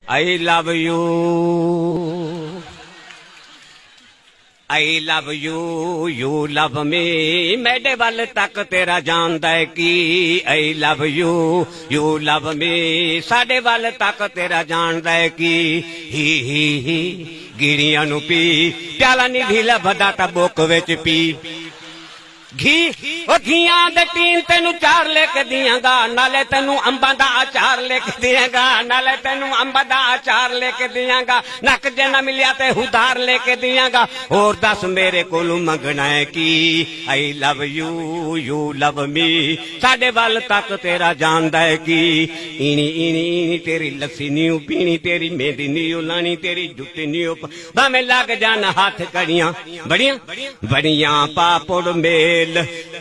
I love you. I love you, you love me. میرے ول تک تیرا جاندا ہے کی. I love you, you love me. ساڈے ول تک تیرا جاندا ہے کی. ہی گیڑیاں نو پی پیالہ نہیں بھی لبدا تا بوک وچ پی. گھی او گھیاں دے ٹین تینو چار لے کے دیاں گا, نالے تینو امباں دا اچار لے کے دیاں گا, نالے تینو امباں دا اچار لے کے دیاں گا. نک جے نہ ملیا تے ہدار لے کے دیاں گا. اور دس میرے کولوں منگنا ہے کی. I love you, you love me. ساڈے ول تک تیرا جاندا ہے کی. اینی اینی اینی تیری لسی نیو پینی, تیری مہندی نیو لانی, تیری جُتی نیو بھاویں لگ جان ہاتھ کڑیاں بڑیاں بڑیاں پاپڑ میل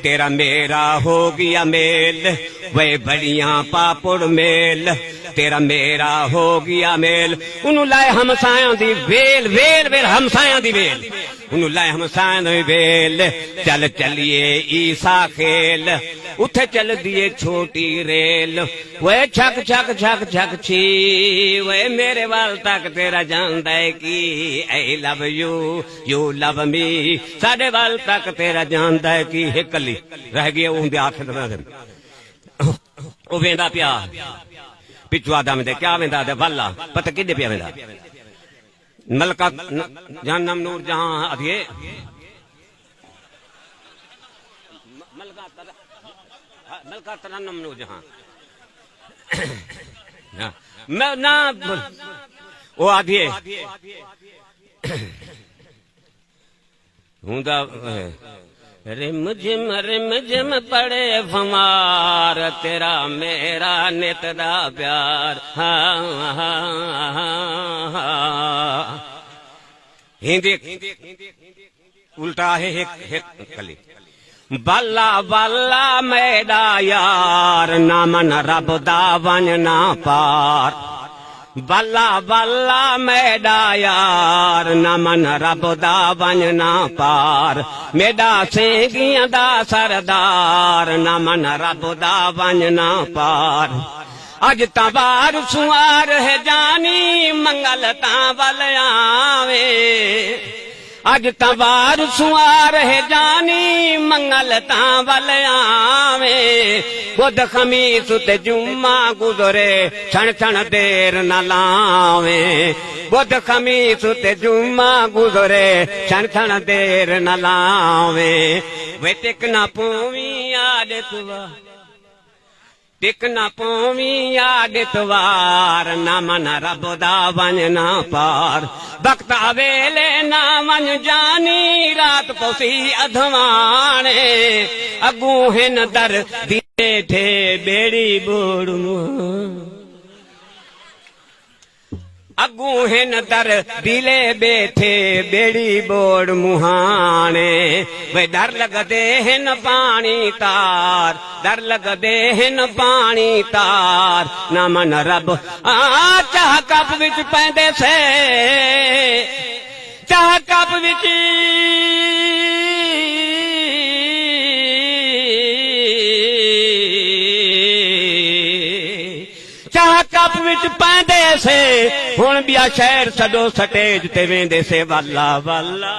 تیرا میرا ہو گیا میل. وے بڑیاں پاپڑ میل تیرا میرا ہو گیا میل. انہوں لائے ہمسایاں دی ویل ویل ویل ہمسایاں دی ویل. انہوں لائے ہمسایاں دی ویل. چل چلیے عیسیٰ کھیل اتھے چل دیے چھوٹی ریل. وے چھک چھک چھک چھک چھی وے میرے وال تک تیرا جاندا ہے کی. I love you, you love me. ساڈے وال تک تیرا جاندا ہے کی. ہے کلی رہ گیا وہ دے آخر وہ ویندا پیا پچھو آدم دے کیا ویندا دے والا پتہ کدے پیا ویندا. ملکہ جہنم نور جہاں ادھیے ملکہ ترنم نور جہاں نہ وہ آدھیے ہوندا رم جم پڑے فمار تیرا میرا نت دا پیار. ہندی الٹا ہے کلی. بالا بالا میرا یار نہ من رب دا ون نہ پار. بالا بالا میرا یار نہ من رب دا ون نہ پار. میرا سینگیاں دا سردار نہ من رب دا ون نہ پار. اج تبار سوار ہے جانی منگل تاں ول آویں. اج تبار سوار ہے جانی منگل تاں ول آویں. بدھ خمیس تے جمعہ گزرے چھن چھن دیر نہ لاویں. بدھ خمیس تے جمعہ گزرے چھن چھن دیر نہ لاویں. وے ٹک نہ پویں یاد توا ٹک نہ پویں یاد توار نہ من رب دا ون نہ پار. وقت ویلے نہ من جانی رات پوسی ادھوانے. اگوں ہن در دیے تھے بیڑی بوڑ اگوں ہن در دلے بیٹھے بیڑی بوڑ مہانے. وے ڈر لگ دے ہن پانی تار ڈر لگ دے ہن پانی تار. نہ من رب چاہ کپ وچ پیندے سے چاہ کپ وچ چاہ کپ وچ پیندے سے. ہن بیا شہر سڈو سٹیج تے ویندے سے والا والا.